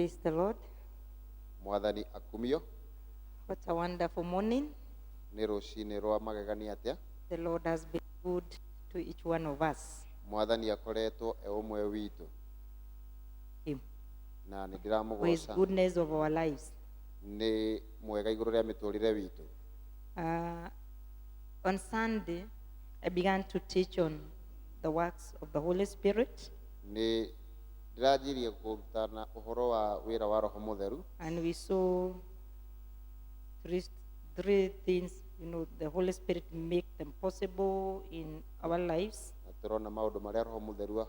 Praise the Lord. Mwathani akumio. What a wonderful morning. Nĩ rũcinĩ rwa magegania atĩa. The Lord has been good to each one of us. Mwathani akoretwo ũmwe witũ. Him. Na nĩ For his ndĩramũgoca. goodness of our lives. Nĩ mwega igũrũ rĩa mĩtũrĩre witũ. On Sunday, I began to teach on the works of the Holy Spirit. Nĩ ndĩranjirie kũrutana ũhoro wa wĩra wa Roho Mũtheru. And we saw three things, the Holy Spirit make them possible in our lives. Na tũrona maũndũ marĩa Roho Mũtheru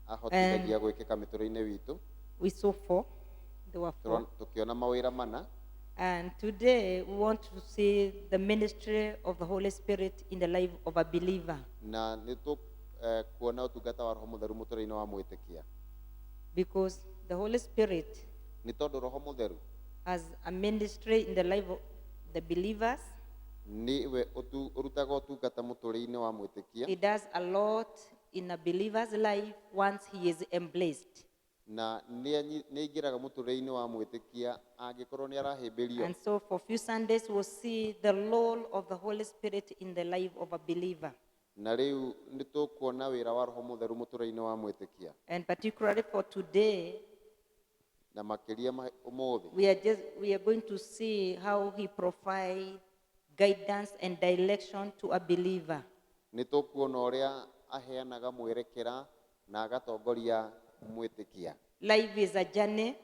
ahotithagia gwĩkĩka mĩtũrĩre-inĩ witũ. We saw four. There were four. Tũkĩona mawĩra mana. And today we want to see the ministry of the Holy Spirit in the life of a believer. Na nĩ kuona ũtungata wa Roho Mũtheru mũtũrĩre-inĩ wa mwĩtĩkia. Because the Holy Spirit Nĩ tondũ Roho Mũtheru has a ministry in the life of the believers. Niwe ũrutaga ũtungata mũtũrĩre-inĩ wa mwĩtĩkia. He does a lot in a believer's life once he is embraced. Na nĩ ingĩraga mũtũrĩre-inĩ wa mwĩtĩkia angĩkorwo nĩ arahĩmbĩrio. And so for a few Sundays we'll see the role of the Holy Spirit in the life of a believer. Na rĩu nĩ tũkuona wĩra wa Roho Mũtheru mũtũrĩre-inĩ wa mwĩtĩkia. And particularly for today, Na makĩria ũmũthĩ we are going to see how he provides guidance and direction to a believer. nĩ tũkuona ũrĩa aheanaga mwerekera na agatongoria mwĩtĩkia. Life is a journey,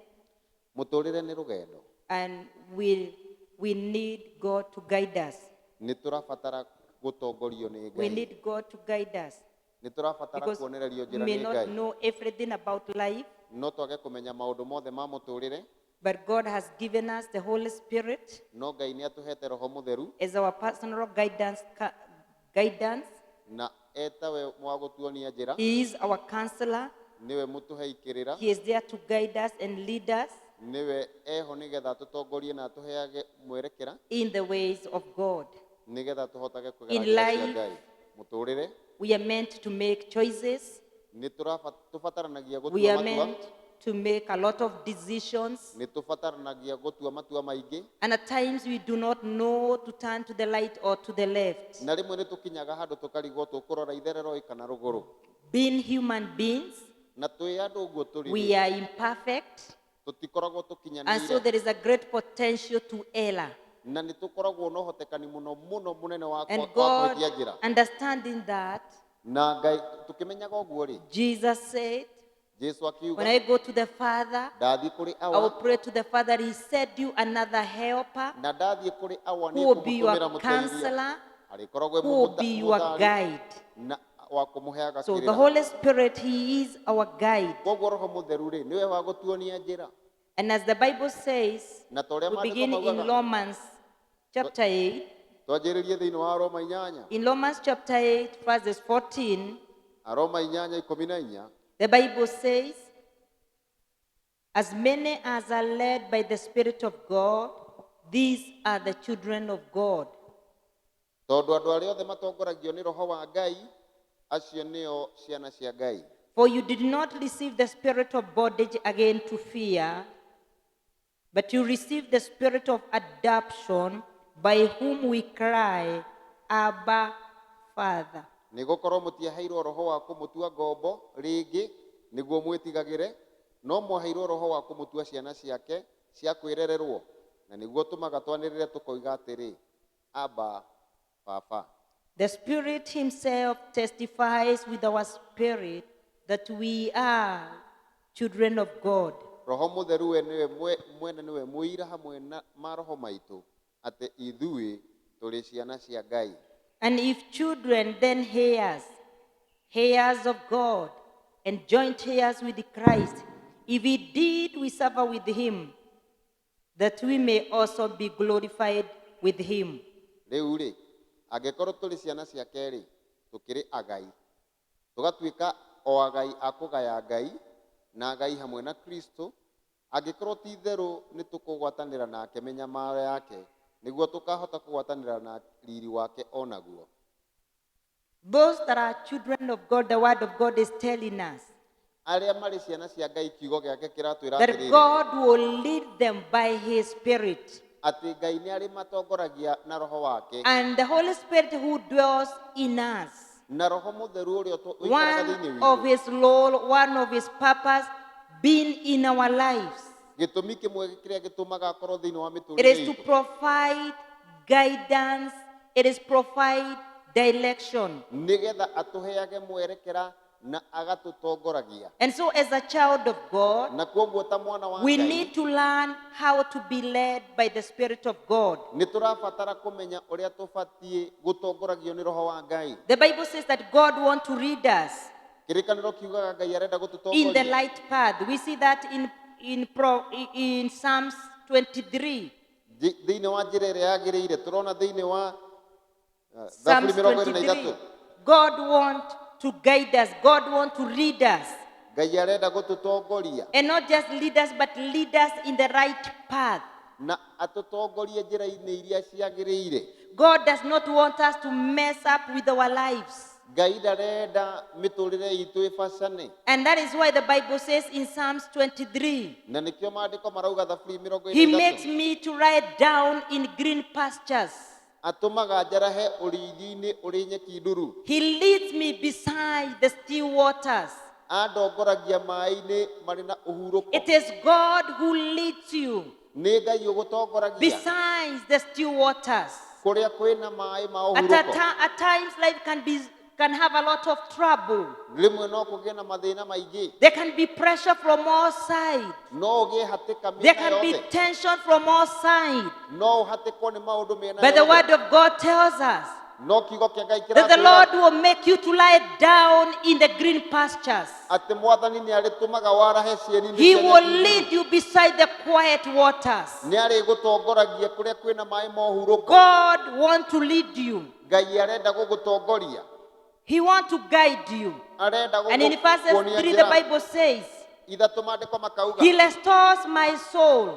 Mũtũrĩre nĩ rũgendo. and we need God to guide us. Nĩ tũrabatara gũtongorio nĩ We Ngai. need God to guide us. Nĩ tũrabatara Because kuonererio we njĩra may nĩ not Ngai. know everything about life, No twage kũmenya maũndũ mothe ma mũtũrĩre. but God has given us the Holy Spirit No Ngai nĩ atũhete Roho Mũtheru as our personal guidance. na etawe wa gũtuonia njĩra. He is our counselor. Niwe mũtũhe ikĩrĩra. He is there to guide us and lead us Niwe eho nĩgetha tũtongorie na tũheage mwerekera in the ways of God. nĩgetha tũhotage kũgera In njĩra cia life, Ngai. Mũtũrĩre we are meant to make choices. nĩ tũbataranagia We gũtua are matua. meant to make a lot of decisions. Nĩ tũbataranagia gũtua matua maingĩ. And at times we do not know to turn to the right or to the left. Na rĩmwe nĩ tũkinyaga handũ tũkarigwo tũkũrora itherero kana rũgũrũ. Being human beings, Na twĩ andũ ũguo tũrĩ. we are imperfect. Tũtikoragwo And so tũkinyanĩire. there is a great potential to error. Na nĩ tũkoragwo na ũhotekani mũno mũnene wa And kũhĩtia God, njĩra. understanding that, Na Ngai tũkĩmenyaga ũguo rĩ. Jesus said, Jesũ when akiuga I go to the Father, ndathiĩ kũrĩ I will awa. pray to the Father, He send you another helper Na ndathiĩ kũrĩ awa who nĩ will be kũmũtũmĩra your mũteithia. counselor, Arĩkoragwo who will be your mũtaari guide. na wa kũmũheaga So the kĩrĩra. Holy Spirit, He is our guide. Koguo Roho Mũtheru rĩ nĩwe wa gũtuonia njĩra. And as the Bible says, Na ta ũrĩa we maandĩko begin in maugaga. Romans chapter 8. Twanjĩrĩrie thĩinĩ wa Roma 8. In Romans chapter 8, verses 14, Aroma 8:14. the Bible says, as many as are led by the Spirit of God, these are the children of God. Tondũ andũ arĩa othe matongoragio nĩ Roho wa Ngai, acio nĩo ciana cia Ngai. For you did not receive the spirit of bondage again to fear, but you received the spirit of adoption, by whom we cry, Abba, Father. Nĩgũkorwo mũtiaheirwo roho wa kũmũtua ngombo rĩngĩ nĩguo mwĩtigagĩre, no mwaheirwo roho wa kũmũtua ciana ciake cia kwĩrererwo, na nĩguo tũmaga twanĩrĩre tũkoiga atĩrĩ, Abba, Baba. The Spirit Himself testifies with our spirit that we are children of God. Roho Mũtheru we nĩwe mwene nĩwe mũira hamwe na maroho maitũ atĩ ithuĩ tũrĩ ciana cia Ngai. And if children, then heirs, heirs of God, and joint heirs with Christ, if indeed we suffer with Him, that we may also be glorified with Him. Rĩu rĩ, angĩkorwo tũrĩ ciana ciake rĩ, tũkĩrĩ agai. Tũgatuĩka o agai a kũgaya Ngai na agai hamwe na Kristo. Angĩkorwo ti itherũ nĩ tũkũgwatanĩra nake mĩnyamaro yake, nĩguo tũkahota kũgwatanĩra na riri wake o naguo. Those that are children of God, the Word of God is telling us arĩa marĩ ciana cia Ngai kiugo gĩake kĩratwĩra that atĩrĩrĩ God will lead them by His Spirit. atĩ Ngai nĩ arĩ matongoragia na roho wake And the Holy Spirit who dwells in us. na roho mũtheru ũrĩa ũikaraga One thĩinĩ of witũ His role, one of His purpose being in our lives. gĩtũmi kĩmwe kĩrĩa gĩtũmaga akorwo thĩinĩ wa It mĩtũrĩre is to itũ provide guidance. It is provide direction. nĩgetha atũheage mwerekera na agatũtongoragia And so as a child of God, na kuoguo ta mwana wa we Ngai need to learn how to be led by the Spirit of God. nĩ tũrabatara kũmenya ũrĩa tũbatiĩ gũtongoragio nĩ roho wa Ngai The Bible says that God wants to lead us kĩrĩkanĩro kiugaga Ngai arenda in the gũtũtongoria light path. We see that in Psalms 23. thĩinĩ wa njĩra ĩrĩa yagĩrĩire tũrona thĩinĩ wa Psalms Thaburi 23 God wants to guide us. God wants to lead us. Ngai arenda gũtũtongoria And not just lead us, but lead us in the right path. na atũtongorie njĩra-inĩ iria ciagĩrĩire God does not want us to mess up with our lives. Ngai ndarenda mĩtũrĩre itũ ĩbacane And that is why the Bible says in Psalms 23, na nĩkĩo maandĩko marauga Thaburi He makes 23 me to lie down in green pastures. atũmaga njarahe ũrĩithi-inĩ ũrĩ nyeki nduru He leads me beside the still waters. andongoragia maĩ-inĩ marĩ na ũhurũko It is God who leads you nĩ Ngai ũgũtongoragia beside the still waters. kũrĩa kwĩna maĩ ma ũhurũko At times life can have a lot of trouble. rĩmwe no kũgĩe na mathĩna maingĩ There can be pressure from all sides. no ũgĩe hatĩka There mĩena can be yothe tension from all sides. no ũhatĩkwo nĩ maũndũ mĩena But the yothe word of God tells us no kiugo kĩa Ngai that the kĩratwĩra Lord will make you to lie down in the green pastures. atĩ mwathani nĩ arĩtũmaga warahe cieni-inĩ He cia will nyeki nduru. lead you beside the quiet waters. nĩ arĩgũtongoragia kũrĩa kwĩna maĩ ma ũhurũko God wants to lead you. Ngai arenda gũgũtongoria He wants to guide you. arenda And in verses gũkuonia 3, the njĩra Bible says, ithatũ maandĩko makauga He restores my soul.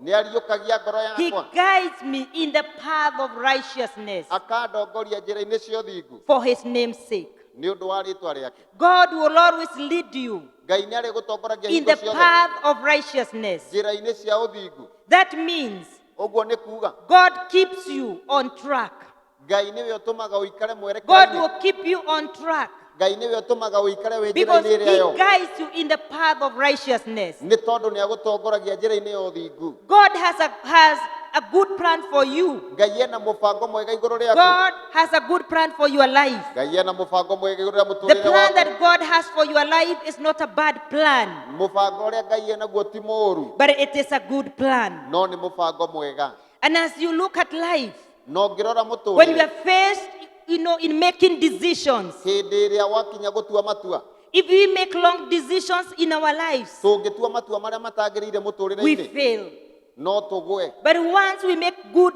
nĩ ariũkagia ngoro He yakwa guides me in the path of righteousness akandongoria njĩra-inĩ cia ũthingu for His name's sake. nĩ ũndũ wa rĩĩtwa rĩake God will always lead you Ngai nĩ arĩgũtongoragia in hingo the ciothe path of righteousness. njĩra-inĩ cia ũthingu That means ũguo nĩ kuuga God keeps you on track. Ngai nĩwe ũtũmaga ũikare God mwerekera-inĩ will keep you on track Ngai nĩwe ũtũmaga ũikare wĩ because njĩra-inĩ ĩrĩa He yo guides you in the path of righteousness. nĩ tondũ nĩ agũtongoragia njĩra-inĩ ya ũthingu God has a good plan for you. Ngai ena mũbango mwega igũrũ rĩaku God has a good plan for your life. Ngai ena mũbango mwega igũrũ rĩa The mũtũrĩre plan waku that God has for your life is not a bad plan, mũbango ũrĩa Ngai enaguo ti mũũru but it is a good plan. no nĩ mũbango mwega And as you look at life, no ngĩrora when you mũtũrĩre are faced, in making decisions, hĩndĩ ĩrĩa wakinya gũtua matua if we make long decisions in our lives, tũngĩtua matua marĩa matagĩrĩire we mũtũrĩre-inĩ fail. no tũgwe But once we make good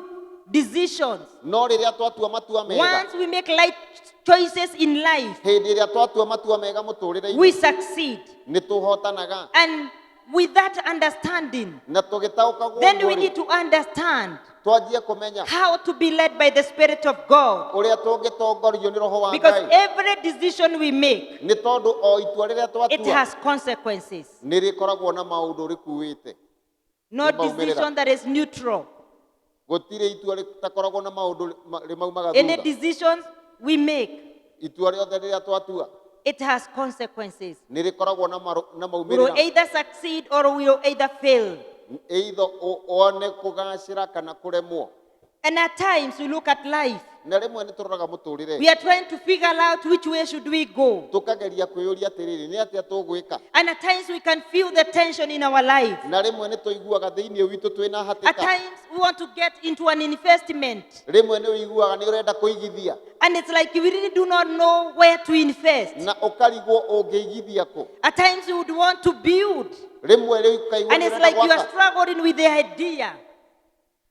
decisions, no rĩrĩa twatua matua mega once we make right choices in life, hĩndĩ ĩrĩa twatua matua mega we mũtũrĩre-inĩ succeed. nĩ tũhotanaga And with that understanding, na tũgĩtaũka then we guo need to understand twanjie kũmenya how to be led by the Spirit of God. ũrĩa tũngĩtongorio nĩ roho wa Because Ngai every decision we make, nĩ tondũ o itua rĩrĩa it twatua has consequences. nĩ rĩkoragwo na maũndũ rĩkuĩte No Nĩ maumĩrĩra. decision that is neutral. gũtirĩ itua rĩtakoragwo na maũndũ rĩmaumaga Any thutha decisions we make, itua rĩothe rĩrĩa twatua it has consequences. nĩ rĩkoragwo na We will maumĩrĩra either succeed or we will either fail. either one kũgacĩra kana kũremwo And at times we look at life. na rĩmwe nĩ tũroraga mũtũrĩre We are trying to figure out which way should we go. tũkageria kwĩyũria atĩrĩrĩ nĩ atĩa tũgwĩka And at times we can feel the tension in our life. na rĩmwe nĩ tũiguaga thĩinĩ witũ twĩna At hatĩka times we want to get into an investment. rĩmwe nĩ ũiguaga nĩ ũrenda kũigithia And it's like you really do not know where to invest. na ũkarigwo ũngĩigithia kũ At times you would want to build. rĩmwe rĩu ũkaigua And nĩ it's ũrenda like you are gwaka struggling with the idea.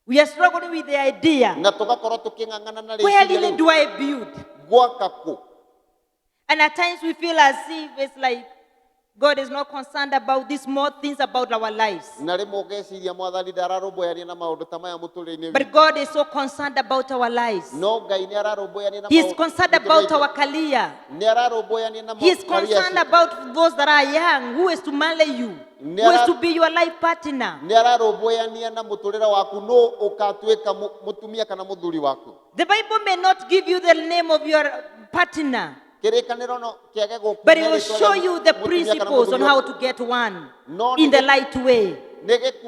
We are struggling with the idea. na tũgakorwo tũkĩng'ang'ana na Where rĩciria really rĩu do I build? gwaka kũ And at times we feel as if it's like God is not concerned about these small things about our lives. na rĩmwe ũgeciria mwathani ndararũmbũyania na maũndũ ta maya mũtũrĩre-inĩ But witũ. God is so concerned about our lives. No Ngai nĩ ararũmbũyania na He is maũndũ concerned mũtũrĩre-inĩ about witũ. our career. Nĩ ararũmbũyania na He is career concerned ciitũ. about those that are young, who is to marry you, who is to be your life partner. Nĩ ararũmbũyania na mũtũrĩre waku no ũkatuĩka mũtumia kana mũthuri waku. The Bible may not give you the name of your partner, Kĩrĩkanĩro no kĩage gũkuhe but it will rĩtwa show rĩa you the mũtumia kana principles on mũthuri how waku. to get one No in the nĩ right way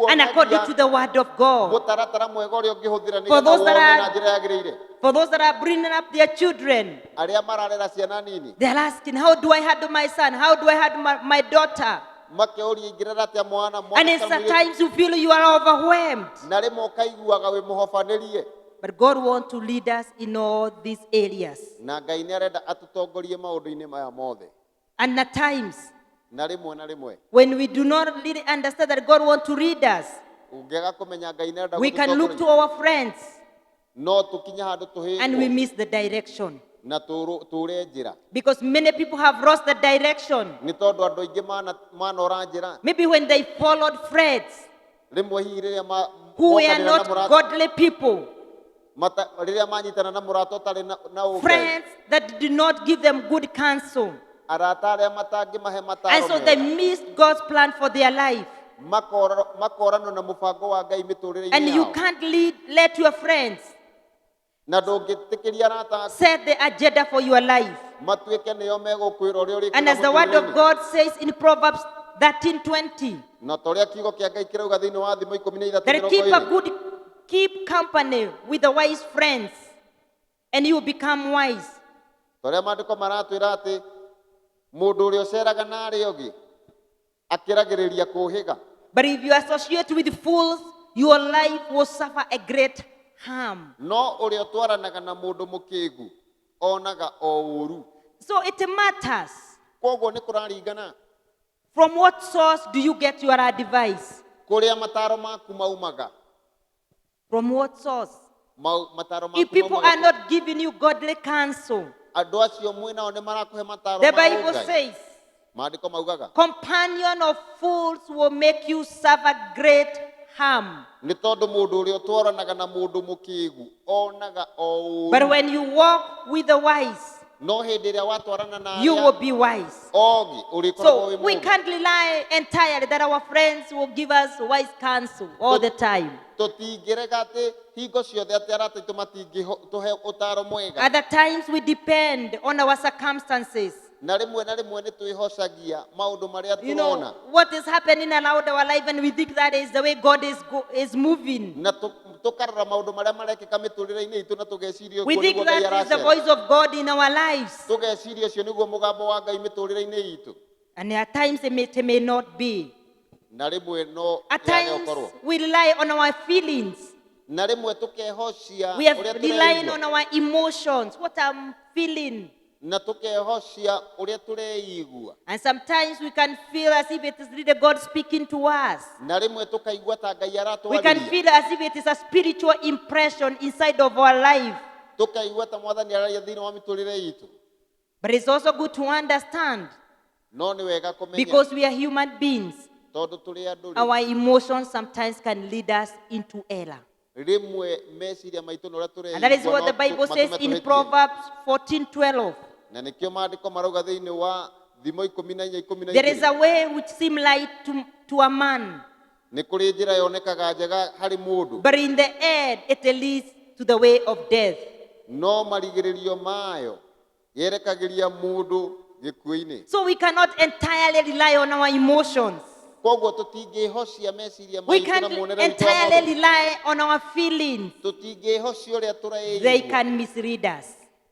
and according to gĩkuonagia the word of God. mũtaratara mwega ũrĩa ũngĩhũthĩra For nĩgetha those that wone are- na njĩra yagĩrĩire. For those that are bringing up their children, Arĩa mararera ciana nini they are asking, how do I handle my son? How do I handle my daughter? makĩũria ingĩrera atĩa mwana And it's at times you feel you are overwhelmed. na rĩmwe ũkaiguaga wĩ mũhobanĩrie. But God wants to lead us in all these areas. Na Ngai nĩ arenda atũtongorie maũndũ-inĩ maya mothe. And at times, Na rĩmwe when we do not really understand that God wants to lead us, ũngĩaga kũmenya Ngai nĩ arenda we can look to gũtũtongoria, our friends no tũkinye handũ and we tũhĩngwo miss the direction. na tũre njĩra. Because many people have lost the direction. Nĩ tondũ andũ aingĩ manora njĩra. Maybe when they followed friends Rĩmwe hihi rĩrĩa who were mokanĩrĩra na not mũrata- godly people, rĩrĩa manyitana na mũrata ũtarĩ na ũngai, friends that did not give them good counsel. arata arĩa matangĩmahe And mataro so they mega, missed God's plan for their life. makoranwo na mũbango wa Ngai And mĩtũrĩre-inĩ you yao. can't let your friends Na ndũngĩtĩkĩria arata aku set the agenda for your life. matuĩke nĩo megũkwĩra ũrĩa And ũrĩkaga as the word of mũtũrĩre-inĩ. God says in Proverbs 13:20, Na ta ũrĩa kiugo kĩa Ngai kĩrauga thĩinĩ wa Thimo 13:20, that keep company with the wise friends, and you become wise. ta ũrĩa maandĩko maratwĩra atĩ mũndũ ũrĩa ũceraga na arĩa ũngĩ akĩragĩrĩria kũũhĩga. But if you associate with fools, your life will suffer a great harm. No ũrĩa ũtwaranaga na mũndũ mũkĩĩgu onaga o ũũru. So it matters. Koguo nĩ kũraringana From what source do you get your advice? kũrĩa mataro maku maumaga. From what source? Mataro maku If people maumaga are not giving you godly counsel, andũ acio mwĩnao nĩ marakũhe mataro the ma Bible ũngai. says, Maandĩko maugaga companion of fools will make you suffer great harm. nĩ tondũ mũndũ ũrĩa ũtwaranaga na mũndũ mũkĩĩgu onaga o But ũũru. when you walk with the wise, No hĩndĩ ĩrĩa watwarana na you will arĩa be wise. ogi ũrĩkoragwo So wĩ we mũũgĩ. can't rely entirely that our friends will give us wise counsel all the time. Tũtingĩrega atĩ hingo ciothe atĩ arata aitũ matingĩtũhe ũtaaro mwega. Other times we depend on our circumstances. Na rĩmwe nĩ twĩhocagia maũndũ marĩa You know, tũrona. what is happening around our life, and we think that is the way God is moving. Na tũkarora maũndũ marĩa marekĩka mĩtũrĩre-inĩ itũ na tũgeciria We ũguo think nĩguo Ngai that is the aracera. voice of God in our lives. Tũgeciria ũcio nĩguo mũgambo wa Ngai mĩtũrĩre-inĩ itũ. And at times it may not be. Na rĩmwe no At yage times gũkorwo. we rely on our feelings. Na rĩmwe tũkehocia We are ũrĩa relying tũreigua. on our emotions, what I'm feeling. Na tũkehocia ũrĩa tũreigua. And sometimes we can feel as if it is really God speaking to us. Na rĩmwe tũkaigua ta Ngai We can aratwarĩria. feel as if it is a spiritual impression inside of our life. Tũkaigua ta Mwathani araria thĩinĩ wa mĩtũrĩre itũ. But it's also good to understand, No nĩ wega kũmenya because we are human beings, tondũ tũrĩ andũ rĩ, our emotions sometimes can lead us into error. rĩmwe meciria maitũ na ũrĩa And that is tũreigua what the no Bible says matũme in tũhĩtie. Proverbs 14:12. Na nĩkĩo maandĩko marauga thĩinĩ wa Thimo 14:12. There is a way which seems light to a man, Nĩ kũrĩ njĩra yonekaga njega harĩ mũndũ, but in the end it leads to the way of death. no marigĩrĩrio mayo yerekagĩria mũndũ gĩkuũ-inĩ. So we cannot entirely rely on our emotions. Koguo tũtingĩhocia meciria We maitũ na can't muonere witũ wa entirely maũndũ. rely on our feelings. Tũtingĩhocia ũrĩa They tũreigua. can mislead us.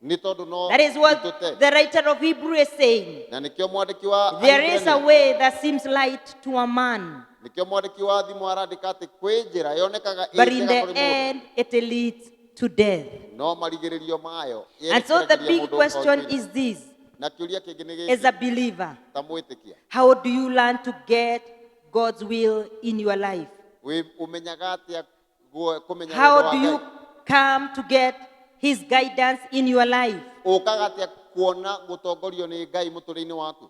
Nĩ tondũ no That is what itũte. the writer of Hebrews is saying. Na nĩkĩo mwandĩki wa There is a Iburania- way that seems light to a man, nĩkĩo mwandĩki wa Thimo arandĩka atĩ kwĩ njĩra yonekaga but ĩ in njega the kũrĩ mũndũ, end it leads to death. no marigĩrĩrio mayo And so the yerekagĩria big mũndũ question o-inĩ. is this: Na kĩũria kĩngĩ nĩ as a gĩkĩ, believer, ta mwĩtĩkia, how do you learn to get God's will in your life? ũmenyaga atĩa kũmenya How wendo wa do you Ngai? come to get His guidance in your life? Ũkaga atĩa kuona gũtongorio nĩ Ngai mũtũrĩre-inĩ waku?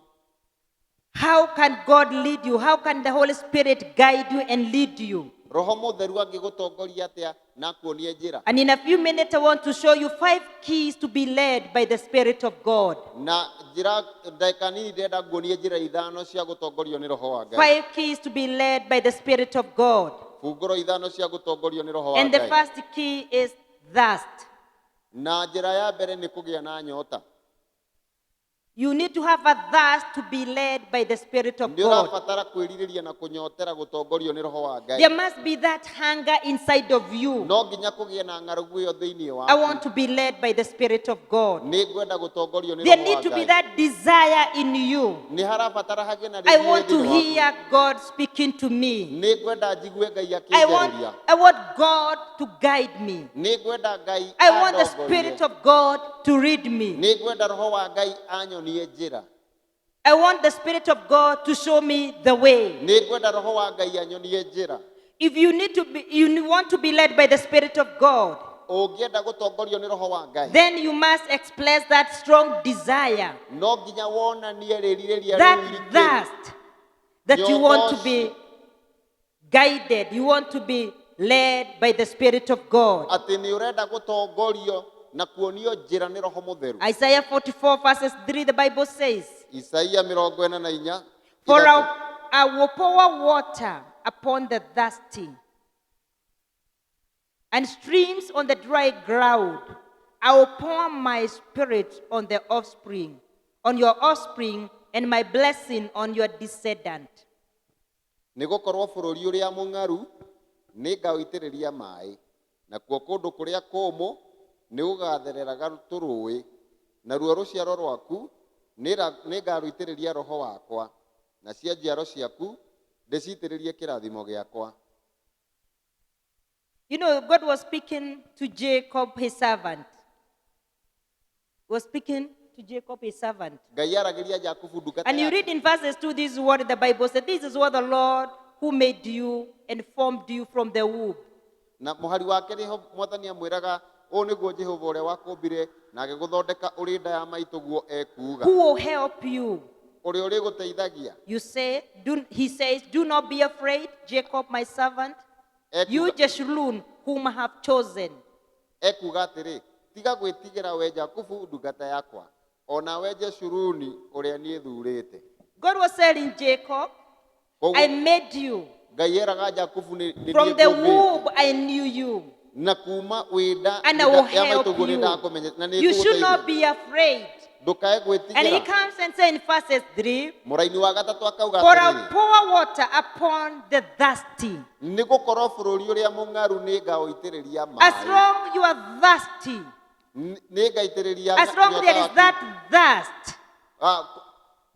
How can God lead you? How can the Holy Spirit guide you and lead you? Roho Mutheru angĩgũtongoria atĩa na kuonie njĩra. And in a few minutes, I want to show you 5 keys to be led by the Spirit of God. Na njĩra ndagĩka nini ndĩrenda nguonie njĩra ithano cia gũtongorio nĩ Roho wa Ngai. 5 keys to be led by the Spirit of God. Funguro ithano cia gũtongorio nĩ Roho wa And the Ngai. first key is thirst. Na njĩra ya mbere nĩ kũgĩa na nyota. You need to have a thirst to be led by the Spirit of Nĩ God. ũrabatara kwĩrirĩria na kũnyotera gũtongorio nĩ Roho wa Ngai. There must be that hunger inside of you. No nginya kũgĩe na ng'aragu ĩyo thĩinĩ I waku. want to be led by the Spirit of God. Nĩ ngwenda gũtongorio nĩ There Roho need wa to be Ngai. that desire in you. Nĩ harabatara hagĩe na I rĩrĩa want to thĩinĩ waku. hear God speaking to me. Nĩ ngwenda njigue Ngai I akĩnjarĩria. want God to guide me. Nĩ ngwenda Ngai I want the andongorie. Spirit of God to read me. Nĩ ngwenda Roho wa Ngai anyonie njĩra. I want the Spirit of God to show me the way. Nĩ ngwenda Roho wa Ngai anyonie njĩra. If you want to be led by the Spirit of God, Ũngĩenda gũtongorio nĩ Roho wa Ngai. then you must express that strong desire, No nginya wonanie rĩrirĩria that rĩu irikĩru. thirst that you want to be guided, you want to be led by the Spirit of God. Atĩ nĩ ũrenda gũtongorio na kuonio njĩra nĩ Roho Mũtheru. Isaiah 44 verses 3, the Bible says, Isaia 44. For I will pour water upon the thirsty, and streams on the dry ground. I will pour my Spirit on the offspring, on your offspring, and my blessing on your descendant. Nĩgũkorwo bũrũri ũrĩa mũng'aru nĩ ngaũitĩrĩria maĩ, nakuo kũndũ kũrĩa kũmũ nĩ gũgathereraga tũrũĩ, naruo rũciaro rwaku nĩ ngarũitĩrĩria Roho wakwa, na cia njiaro ciaku ndĩcitĩrĩrie kĩrathimo gĩakwa. You know, God was speaking to Jacob, his servant. He was speaking to Jacob, his servant. Ngai aragĩria Jakubu ndungata And you yake. read in verses 2, this is what the Bible said. This is what the Lord who made you and formed you from the womb. Na mũhari wake nĩho Mwathani amwĩraga ũũ nĩguo Jehova ũrĩa wakũmbire na agĩgũthondeka ũrĩ nda ya maitũguo ekuuga. Who will help you? Ũrĩa ũrĩgũteithagia. He says, do not be afraid, Jacob, my servant. You, Jeshurun, whom I have chosen. Ekuuga atĩrĩ, tiga gwĩtigĩra we Jakubu ndungata yakwa, o nawe Jeshuruni ũrĩa niĩ thurĩte. God was telling Jacob, I made you. Ngai eraga Jakubu nĩ niĩ From the ngũmbĩte. womb I knew you. Na kuma wĩ nda And I will ya help maitũguo nĩ you. ndakũmenya na nĩ You should ngũgũteithia. not be afraid. Ndũkae And he gwĩtigĩra. comes and says in verses 3, Mũraini wa gatatũ akauga for I'll atĩrĩrĩ, pour water upon the thirsty. nĩ gũkorwo bũrũri ũrĩa mũng'aru nĩ ngaũitĩrĩria As maĩ. long you are thirsty, Nĩ ngaitĩrĩria as long nyota there is waku. that thirst,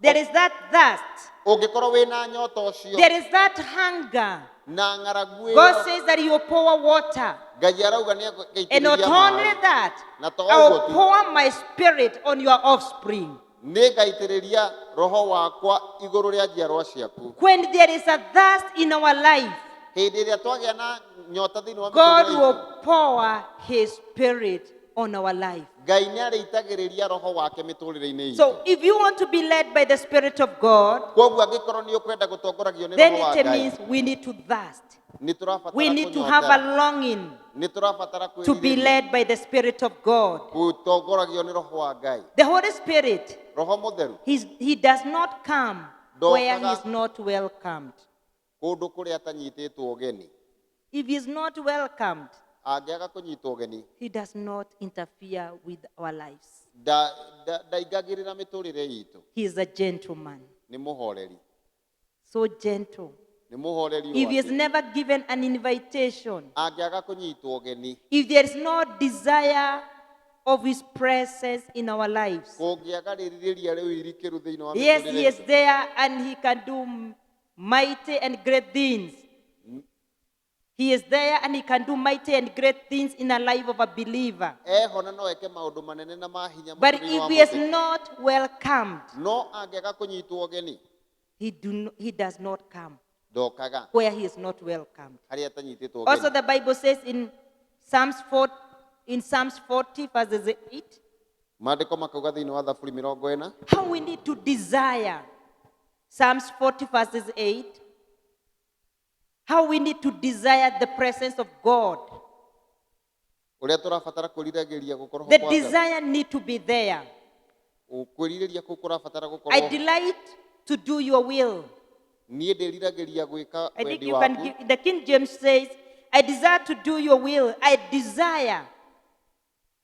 there is that thirst, Ũngĩkorwo wĩna nyota ũcio there is that hunger. na ng'aragu God ĩyo, says that he will pour water. Ngai arauga nĩ And not agaitĩrĩria only maĩ. that, Na to I will ũguo tu. pour my spirit on your offspring. Nĩ ngaitĩrĩria Roho wakwa igũrũ rĩa njiarwa ciaku. When there is a thirst in our life, Hĩndĩ ĩrĩa twagĩa na nyota thĩinĩ wa God mĩtũrĩre will itũ, pour his spirit on our life. Ngai nĩ arĩitagĩrĩria Roho wake mĩtũrĩre-inĩ itũ. So if you want to be led by the Spirit of God, Koguo angĩkorwo nĩ ũkwenda gũtongoragio nĩ then Roho wa it Ngai, means we need to thirst. nĩ tũrabatara We need to have a kũnyotera. longing Nĩ tũrabatara to be kwĩrirĩria led by the Spirit of God. gũtongoragio nĩ Roho wa Ngai. The Holy Spirit, Roho Mũtheru he does not come where he is not welcomed. kũndũ kũrĩa atanyitĩtwo ũgeni. If he is not welcomed, Angĩaga kũnyitwo ũgeni, he does not interfere with our lives. ndaingagĩrĩra mĩtũrĩre itũ. He is a gentleman, Nĩ mũhoreri. so gentle. Nĩ mũhoreri If he is ũũ atĩ, never given an invitation, angĩaga kũnyitwo ũgeni, if there is no desire of his presence in our lives, kũngĩaga rĩrirĩria rĩu irikĩru thĩinĩ wa yes, mĩtũrĩre he is itũ. there and he can do mighty and great things. He is there and he can do mighty and great things in the life of a believer. Eho na no eke maũndũ manene na ma hinya But mũtũrĩre wa if he is mũteti. not welcomed, No angĩaga kũnyitwo ũgeni, he does not come ndokaga where he is not welcomed. harĩa atanyitĩtwo Also, ũgeni. the Bible says in Psalms 40, verses 8, Maandĩko makauga thĩinĩ wa Thaburi 40, how we need to desire Psalms 40 verses 8. How we need to desire the presence of God. Uria turabatara kuriragĩria gũkorwo The kwa Ngai. desire need to be there. Kwĩrirĩria kũu kũrabatara I gũkorwo. delight to do your will. Niĩ ndĩriragĩria gwĩka I think wendi you can waku. give, the King James says, I desire to do your will. I desire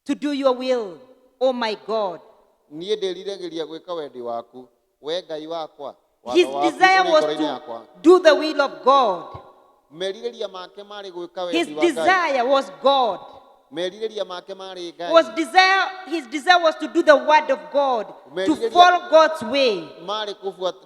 to do your will, oh my God. Niĩ ndĩriragĩria gwĩka wendi waku. We Ngai wakwa. His Watho waku desire ũrĩ was ngoro-inĩ to yakwa. do the will of God. Merirĩria make marĩ gwĩka His wendi wa Ngai. desire was God. Merirĩria make marĩ Ngai. His desire was to do the word of God, to Merirĩria- follow God's way. Marĩ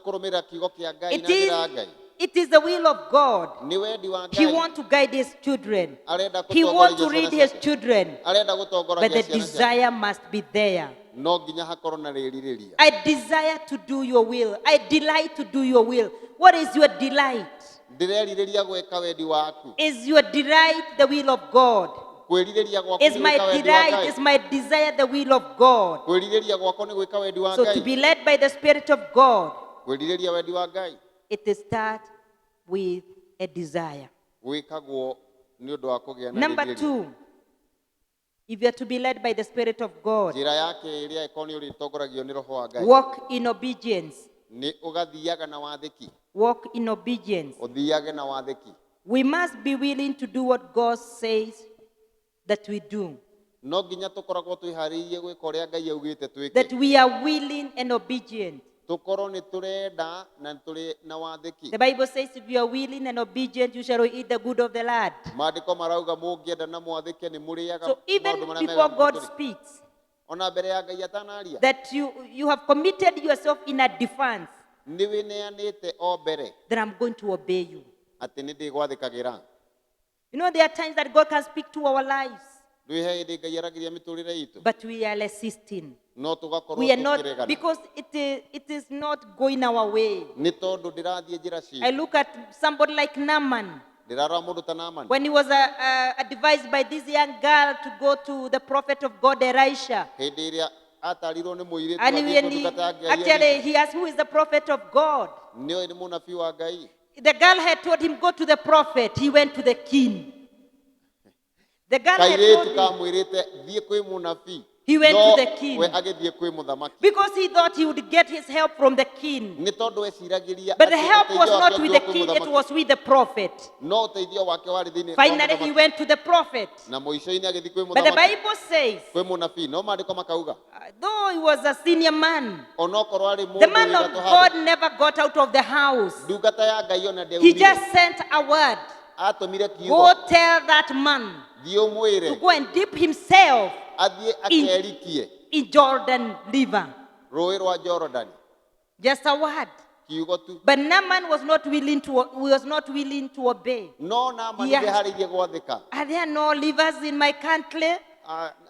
kũrũmĩrĩra kiugo kĩa Ngai na njĩra ya Ngai. It is the will of God. Nĩ wendi wa He Ngai. wants to guide his children. Arenda He wants to gũtongoria lead ciana his ciake. children. Arenda But gũtongoragia the ciana ciake. desire must be there. No nginya hakorwo na rĩrirĩria. I desire to do your will. I delight to do your will. What is your delight? Ndĩrerirĩria gwĩka wendi waku. Is your delight the will of God? Kwĩrirĩria gwaku Is nĩ my gwĩka wendi wa delight, Ngai. is my desire the will of God? Kwĩrirĩria gwakwa nĩ gwĩka wendi wa So to Ngai. be led by the Spirit of God, Kwĩrirĩria wendi wa Ngai it starts with a desire. gwĩkagwo nĩ ũndũ wa kũgĩa na Number rĩrirĩria. 2, if you are to be led by the Spirit of God, Njĩra yake ĩrĩa ĩkorwo nĩ ũrĩtongoragio nĩ roho wa Ngai. walk in obedience. Nĩ ũgathiaga na wathĩki. Walk in obedience. Ũthiage na wathĩki. We must be willing to do what God says that we do. No nginya tũkoragwo twĩharĩirie gwĩka ũrĩa Ngai augĩte That twĩke. we are willing and obedient. Tũkorwo nĩ tũrenda na tũrĩ na wathĩki. The Bible says, if you are willing and obedient, you shall eat the good of the land. Maandĩko marauga mũngĩenda na mwathĩke nĩ mũrĩaga So even maũndũ marĩa before mega God mũtũrĩ. speaks, Ona mbere ya Ngai atanaria. that you have committed yourself in advance, Nĩ wĩneanĩte o mbere that I'm going to obey you. atĩ nĩ ndĩgwathĩkagĩra. You know, there are times that God can speak to our lives, Ndwĩhe hĩndĩ Ngai aragĩria mĩtũrĩre itũ. but we are resisting. No tũgakorwo We are not, tũkĩregana. because it is not going our way. Nĩ tondũ ndĩrathiĩ njĩra I ciitũ. look at somebody like Naaman. Ndĩrarora mũndũ ta Naamani. When he was advised by this young girl to go to the prophet of God, Elisha. Hĩndĩ ĩrĩa atarirwo nĩ mũirĩtu And athiĩ when kũndungata ya Ngai actually he asked, who is the prophet of God? nĩ oĩ nĩ mũnabii wa Ngai. The girl had told him, go to the prophet. He went to the king. The girl had told Kairĩtu him, kamwĩrĩte thiĩ kwĩ mũnabii. He went No, to the king. we agĩthiĩ kwĩ mũthamaki. because he thought he would get his help from the king. Nĩ tondũ eciragĩria But the atĩ help was ũteithio not wake with the ũngĩoka kwĩ king, it mũthamaki. was with the prophet. No ũteithio wake warĩ thĩinĩ wa Finally, he mũthamaki. went to the prophet. Na mũico-inĩ agĩthiĩ kwĩ But the mũthamaki. Bible says, Kwĩ mũnabii. No maandĩko makauga. though he was a senior man, Onokorwo arĩ the mũndũ man wĩ of gatũ God haũ. never got out of the house. Ndungata ya Ngai ona He ndaumire. just sent a word. Atũmire Go kiugo. tell that man Thiĩ to ũmwĩre. go and dip himself Athiĩ In- akerikie in Jordan River. rũĩ rwa Jorodani. Just a word. Kiugo tu. But Naaman was not willing to obey. No Naamani Yes. ndĩharĩirie gwathĩka. Are there no rivers in my country?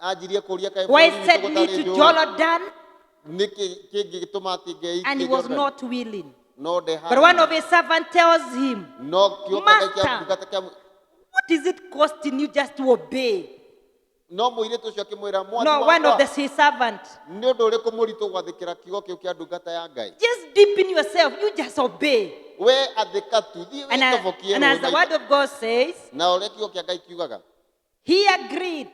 Anjirie kũria kaĩ Why bũrũri witũ send me gũtarĩ to njũĩ? Jordan? Nĩkĩ kĩngĩgĩtũma atĩ ngeikie And he was Jorodani? not willing. No But one of ndĩharĩirie. his servants tells him, No kĩoka Master. kĩa ndungata kĩa what is it costing you just to obey? no mũirĩtu ũcio akĩmwĩra mwathi No, one of wakwa his servants. nĩ ũndũ ũrĩkũ mũritũ gwathĩkĩra kiugo kĩu kĩa ndungata ya Ngai. Just dip in yourself. You just obey. We athĩka tu thiĩ And wĩtobokie as the rũĩ word of God says, na ũrĩa kiugo kĩa Ngai kiugaga he agreed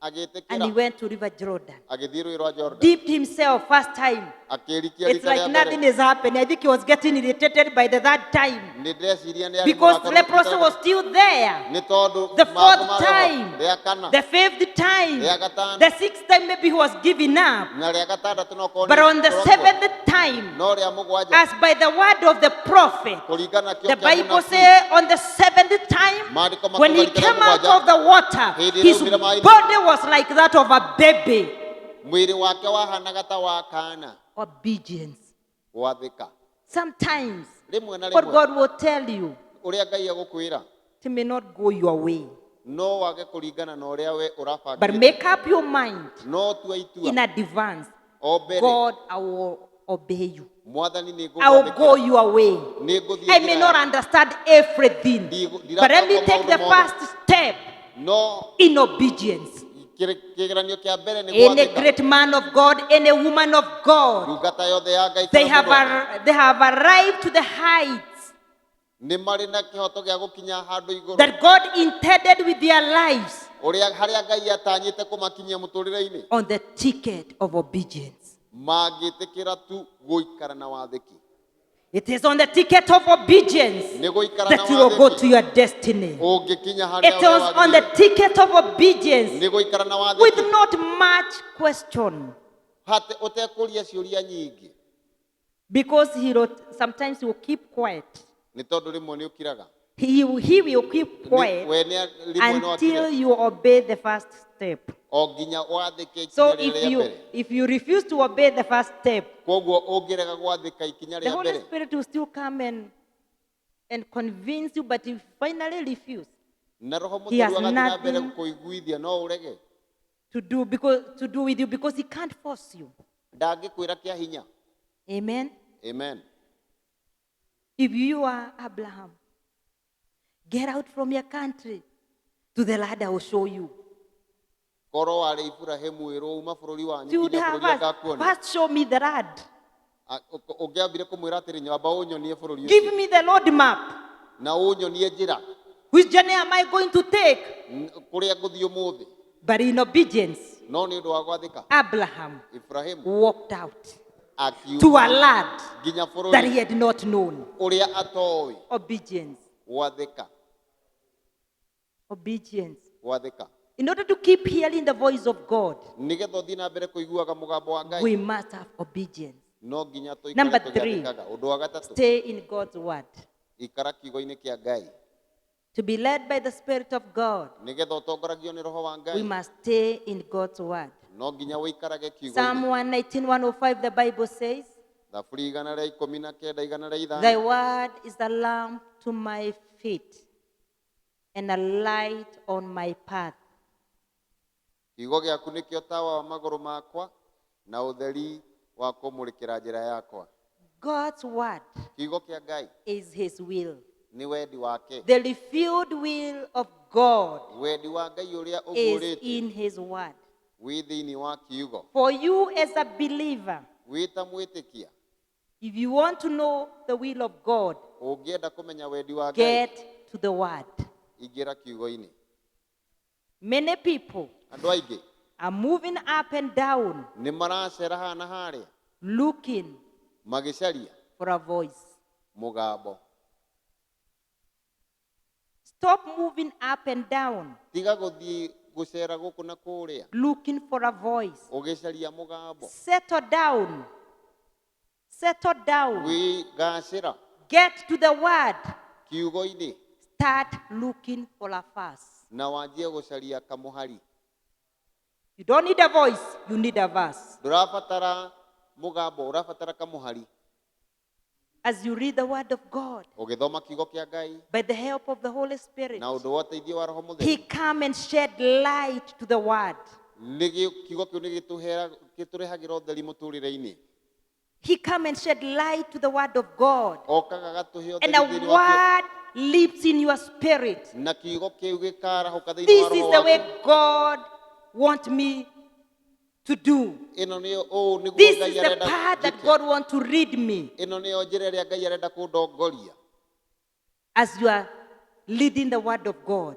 and he agĩtĩkĩra went to River Jordan. agĩthiĩ rũĩ rwa Jorodani Dipped himself first time. akĩrikia It's rita like rĩa nothing mbere. is happening. I think he was getting irritated by the third time. Nĩ ndĩreciria nĩ arĩ Because mũrakaru leprosy was rita still there. nĩ tondũ The maũndũ fourth ma roho. time. Rĩa kana The fifth time. rĩa gatano The sixth time, maybe he was giving up. na rĩa gatandatũ no korwo But nĩ on the kũrogwo. seventh time, No rĩa mũgwanja as by the word of the prophet, kũringana kĩo the kĩa Bible mũnabii. says on the seventh time, Maandĩko when he makuuga rita rĩa came out mũgwanja, of the water, hĩndĩ ĩrĩa his aumire maaĩ-inĩ, body was like that of a baby. mwĩrĩ wake wahanaga ta wa kana Obedience. gwathĩka. Sometimes, Rĩmwe na what rĩmwe God will tell you, ũrĩa Ngai agũkwĩra it may not go your way. no wage kũringana na ũrĩa we But ũrabangĩte. make up your mind No tua itua in advance. o mbere God, I will obey you. mwathani nĩ I will go ngũgwathĩkĩra. your way. Nĩ ngũthiĩ I may njĩra not yaku. understand everything, Ndirataũkwo but let me take maũndũ the mothe. first step No in obedience. kĩgeranio kĩa mbere nĩ Any gwathĩka great man of God, any woman of God, ndungata yothe ya Ngai they kana mũndũ they have arrived to the heights nĩ marĩ na kĩhoto gĩa gũkinya handũ igũrũ that God intended with their lives ũrĩa harĩa Ngai atanyĩte kũmakinyia mũtũrĩre-inĩ on the ticket of obedience. mangĩtĩkĩra tu gũikara na wathĩki It is on the ticket of obedience nĩ gũikara na that you will go to wathĩki your destiny. ũngĩkinya harĩa It was on the ticket of obedience nĩ gũikara na with wathĩki not much question. hate ũtekũria ciũria nyingĩ Because he wrote, sometimes he will keep quiet. nĩ tondũ rĩmwe nĩ ũkiraga He will keep quiet we rĩmwe no until akire you obey the first step. o nginya wathĩke So ikinya rĩrĩa mbere if you refuse to obey the first step, koguo ũngĩrega gwathĩka ikinya the rĩa Holy mbere Spirit will still come and convince you, but if you finally refuse na roho He has mũtheru agathiĩ na mbere nothing kũiguithia no ũrege to do with you because he can't force you. ndangĩkwĩra kĩa hinya Amen. amen If you are Abraham, get out from your country to the land I will show you. korwo warĩ Iburahĩmu wĩrwo uma bũrũri wanyu You would nginya have bũrũri us ngakuonia first show me the land. ũngĩambire kũmwĩra atĩrĩ nyamba ũnyonie bũrũri Give ũcio me the road map. na ũnyonie njĩra Which journey am I going to take? kũrĩa ngũthiĩ ũmũthĩ But in obedience, no nĩ ũndũ wa gwathĩka Abraham Iburahĩmu walked out to a akiuma land nginya that bũrũri he had not known. ũrĩa atoĩ Obedience. gwathĩka Obedience. gwathĩka In order to keep hearing the voice of God, nĩgetha ũthiĩ na mbere kũiguaga mũgambo wa Ngai we must have obedience. no nginya tũikare Number three. tũgĩathĩkaga ũndũ wa gatatũ Stay in God's word. ikara kiugo-inĩ kĩa Ngai To be led by the Spirit of God, nĩgetha ũtongoragio nĩ roho wa we Ngai must stay in God's word. no nginya wĩikarage Psalm kiugo-inĩ 119:105, the Bible says, thaburi 119 105 Thy word is a lamp to my feet and a light on my path. kiugo gĩaku nĩkĩo tawa wa magũrũ makwa na ũtheri wa kũmũrĩkĩra njĩra yakwa God's word kiugo kĩa Ngai is his will. nĩ wendi wake The revealed will of God wendi wa Ngai ũrĩa is ũgũrĩte in his word. wĩ thĩinĩ wa kiugo For you as a believer, wĩ ta mwĩtĩkia if you want to know the will of God, ũngĩenda kũmenya wendi wa Ngai get to the word. ingĩra kiugo-inĩ Many people andũ aingĩ are moving up and down nĩ maracera haha na harĩa looking magĩcaria for a voice. mũgambo Stop moving up and down tiga gũthiĩ gũcera gũkũ na kũrĩa looking for a voice. ũgĩcaria mũgambo Settle down. Settle down. wĩgacĩra Get to the word. kiugo-inĩ Start looking for a verse. na wanjie gũcaria kamũhari You don't need a voice, you need a verse. ndũrabatara mũgambo ũrabatara kamũhari As you read the word of God, ũgĩthoma kiugo kĩa Ngai by the help of the Holy Spirit, na ũndũ wa ũteithio wa roho He mũtheru come and shed light to the word. kiugo kĩu nĩ gĩtũrehagĩra ũtheri mũtũrĩre-inĩ He come and shed light to the word of God. okaga agatũhe And ũtheri a thĩinĩ wa kĩo word lives in your spirit. na kiugo kĩu gĩkarahũka thĩinĩ This wa is roho the way waku God wants me to do. ĩno nĩyo ũũ nĩguo This Ngai is the arenda path that njĩke. God wants to read me ĩno nĩyo njĩra ĩrĩa Ngai arenda kũndongoria as you are leading the word of God.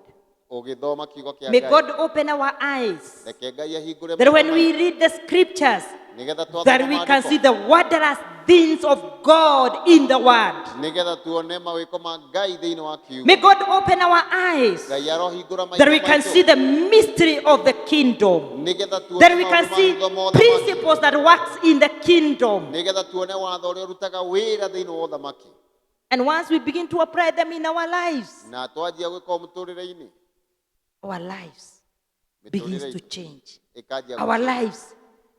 ũgĩthoma kiugo kĩa May Ngai God open our eyes reke Ngai ahingũre that when maitho we maitũ, read the scriptures, nĩgetha that twathoma we can maandĩko, see the wondrous things of God in the word. nĩgetha tuone mawĩko ma Ngai thĩinĩ wa kiugo May God open our eyes Ngai arohingũra maitho that we can maitũ, see the mystery of the kingdom, nĩgetha tuone that we can maũndũ ma see hitho mothe ma principles that works in the kingdom. nĩgetha tuone watho ũrĩa ũrutaga wĩra thĩinĩ wa ũthamaki And once we begin to apply them in our lives, na twanjia gwĩka mũtũrĩre-inĩ our lives begins to mĩtũrĩre change. ĩkanjia Our lives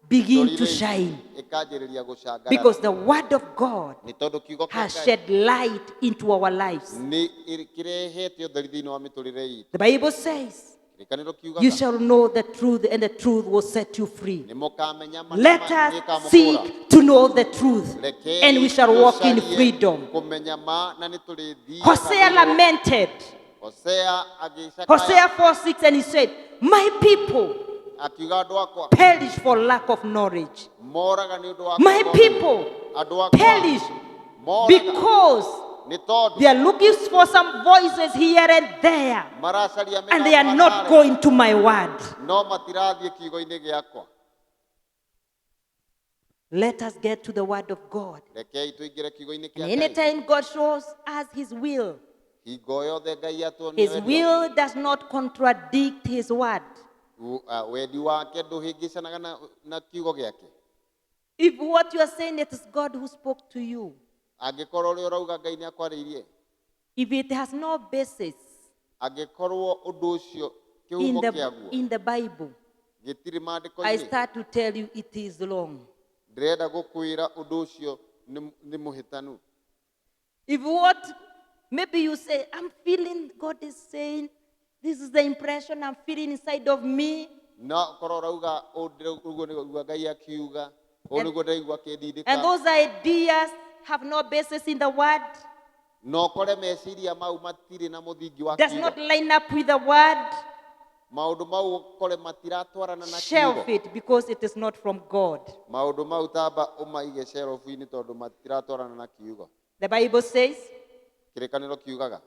begin to shine ĩkanjĩrĩria gũcangarara because the word of God nĩ tondũ kiugo kĩa has Ngai shed light into our lives. nĩ kĩrehete ũtheri thĩinĩ wa mĩtũrĩre itũ The Bible says, kĩrĩkanĩro you kiugaga shall know the truth and the truth will set you free. nĩ mũkamenya Let us seek to know the truth and we shall walk in freedom. kũmenya ma na nĩ tũrĩthiaga Hosea lamented. Hosea agĩcakaya Hosea 4:6, and he said, My people, akiuga andũ akwa perish for lack of knowledge. moraga nĩ ũndũ wa My kwaga people ũmenyo. Andũ akwa perish moraga because nĩ tondũ they are looking for some voices here and there, maracaria and they are mĩgambo not harĩa, going to my word. no matirathiĩ kiugo-inĩ gĩakwa. Let us get to the word of God. Rekei tũingĩre kiugo-inĩ kĩa And Ngai. anytime God shows us his will, Hingo yothe Ngai atuonia his wendi will does not contradict his word. wendi wake ndũhĩngĩcanaga na kiugo gĩake. If what you are saying, it is God who spoke to you. Angĩkorwo ũrĩa ũrauga Ngai nĩ akwarĩirie, If it has no basis angĩkorwo ũndũ ũcio kĩhumo kĩaguo in the Bible, gĩtirĩ I maandĩko-inĩ, start to tell you it is wrong. ndĩrenda gũkwĩra ũndũ ũcio nĩ mũhĩtanu. If what, maybe you say, I'm feeling God is saying, this is the impression I'm feeling inside of me. No korwo ũrauga ũguo nĩguo Ngai akiuga, ũguo nĩguo ndaigua And kĩndindĩka, those ideas have no basis in the word, no ũkore meciria mau matirĩ na mũthingi wa does kiugo. not line up with the word, Maũndũ mau ũkore matiratwarana na shelf kiugo. it because it is not from God. Maũndũ mau tamba ũmaige shelf-inĩ tondũ matiratwarana na kiugo. The Bible says, Kĩrĩkanĩro kiugaga,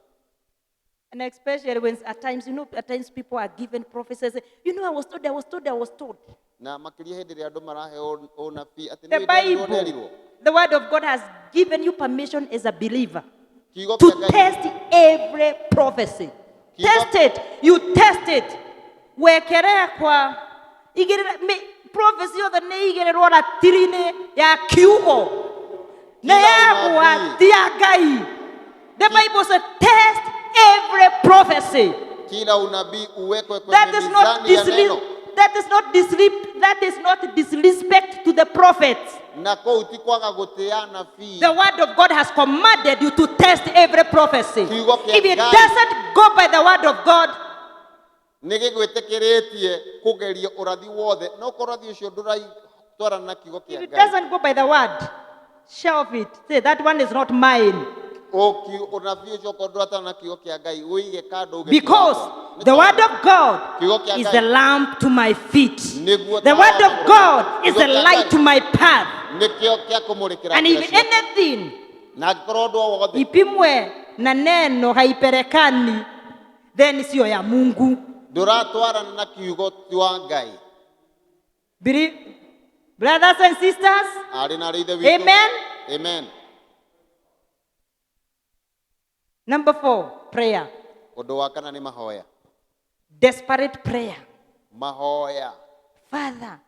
and especially when at times people are given prophecies, I was told. na makĩria hĩndĩ ĩrĩa andũ marahe ũnabii atĩ The nĩ nderirwo Bible, nderirwo. the word of God has given you permission as a believer Kiugo to kĩa Ngai, test every prophecy. Kiugo- Test it. You test it. Wekelea kwa prophecy yothe nĩ igĩrĩrwo ratiri-inĩ ya kiugo na Kila yagwa unabii. ti ya Ngai. The Bible says test every prophecy. kila unabii uwekwe That kwenye is not mizani ya neno, that is not disrespect to the prophets. na kũu ti kwaga gũtĩa nabii. The word of God has commanded you to test every prophecy. Kiugo kĩa If it Ngai. doesn't go by the word of God, Nĩ gĩgwĩtĩkĩrĩtie kũgeria ũrathi wothe, no korwo ũrathi ũcio ndũratwarana na kiugo if kĩa it Ngai, doesn't go by the word, shelf it. Say that one is not mine. ũnabii ũcio korwo ndũratwarana na kiugo kĩa Ngai, ũige kando ũge Because kiugo. Nĩ the tondũ word of God kiugo kĩa is Ngai the lamp to my feet. nĩguo The tawa word wa of magũrũ God makwa. is Kiugo the kĩa light Ngai to my path. nĩkĩo gĩa kũmũrĩkĩra And njĩra if ciakwa. anything Na angĩkorwo ũndũ o wothe ipimwe na neno haiperekani, then sio ya Mungu. ndũratwarana na kiugo ti wa Ngai. Brothers and sisters, Arĩ na ithe witũ. amen. Amen. Number 4, prayer. Ũndũ wa kana nĩ mahoya. Desperate prayer. Mahoya. Father,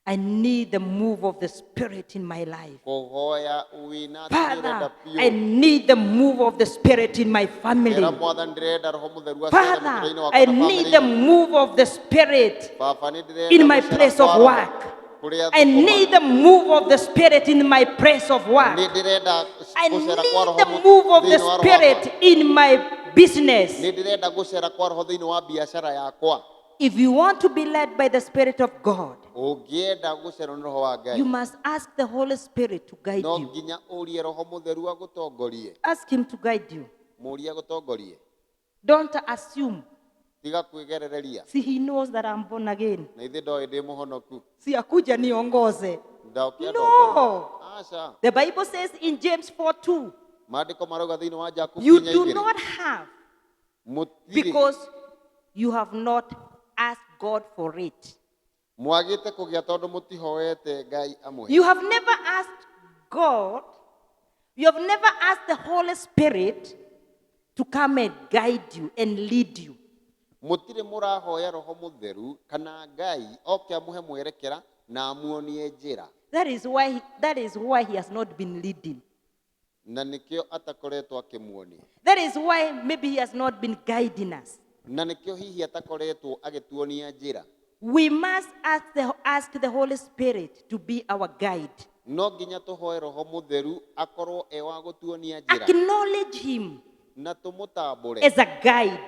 I need the move of the Spirit in my life. Kũhoya wĩna Father, ndĩrenda I biũ. need the move of the Spirit in my family. Era Mwathani ndĩrenda Roho Mũtheru acere mũtũũrĩre-inĩ Father, wakwa I na need bamĩrĩ the inĩ. move of the Spirit Baba nĩ ndĩrenda in my gũcera place of kwa Roho, work. kũrĩa I thũkũma. need the move of the Spirit in my place of work. Nĩ ndĩrenda I gũcera need kwa Roho the move of the thĩinĩ wa Roho Spirit wakwa. in my business. Nĩ ndĩrenda gũcera kwa Roho thĩinĩ wa biacara yakwa. If you want to be led by the Spirit of God, Ũngĩenda gũcerwo nĩ Roho wa Ngai, you must ask the Holy Spirit to guide no you. nginya ũrie Roho Mũtheru agũtongorie. Ask Him to guide you. Mũrie agũtongorie. Don't assume. Tiga kwĩgerereria. See, He knows that I'm born again. Na ithe ndoĩ ndĩ mũhonoku. Si akuja niongoze. Ndaũkia No. Aca. The Bible says in James 4:2, Maandĩko marauga thĩinĩ wa Jakubu you 4:2, do not have mũtirĩ because you have not asked God for it. mwagĩte kũgĩa tondũ mũtihoete Ngai amũhe. You have never asked God, you have never asked the Holy Spirit to come and guide you and lead you. Mũtirĩ mũrahoya Roho Mũtheru kana Ngai oke amũhe mwerekera na amuonie njĩra. That is why he has not been leading. Na nĩkĩo atakoretwo akĩmuonia. That is why maybe he has not been guiding us. Na nĩkĩo hihi atakoretwo agĩtuonia njĩra. We must ask the Holy Spirit to be our guide. No nginya tũhoe Roho Mũtheru akorwo wa gũtuonia njĩra. Acknowledge him Na tũmũtambũre as a guide.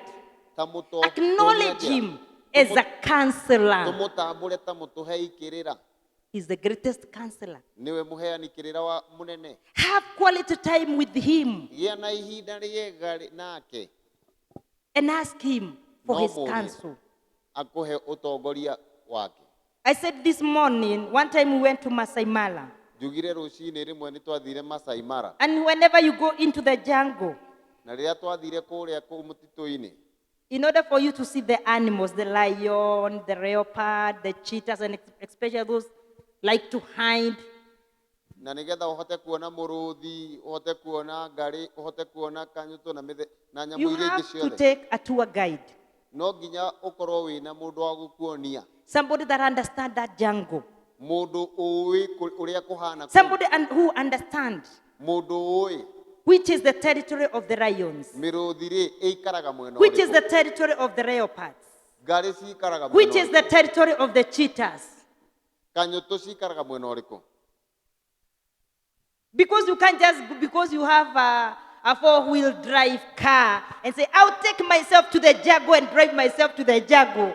ta Acknowledge him as a counselor. tũmũtambũre ta mũtũhei kĩrĩra. He's the greatest counselor. Nĩwe mũheani kĩrĩra wa mũnene. Have quality time with him Gĩa na ihinda rĩega nake. and ask him for No his mũrie. counsel. akuhe utongoria wake. I said this morning, one time we went to Masai Mara. Njugire rucini rimwe ni twathire Masai Mara. And whenever you go into the jungle, Na riria twathire kuria ku mutito-ini, in order for you to see the animals, the lion, the leopard, the cheetahs, and especially those like to hide, na nigetha uhote kuona muruthi, uhote kuona ngari, uhote kuona kanyuto na nyamu you iria ingi have to ciothe, take a tour guide. no nginya ukorwo wina mundu wa gukuonia, Somebody that understands that jungle. mundu uwi uria kuhana, Somebody who understands mundu uwi which is the territory of the lions, miruthi ri ikaraga mwena which is uriku, the territory of the leopards, ngari cikaraga which mwena is the uriku, territory of the cheetahs. kanyuto cikaraga mwena uriku. Because you can't just, because you have a four-wheel drive car and say, I'll take myself to the jungle and drive myself to the jungle.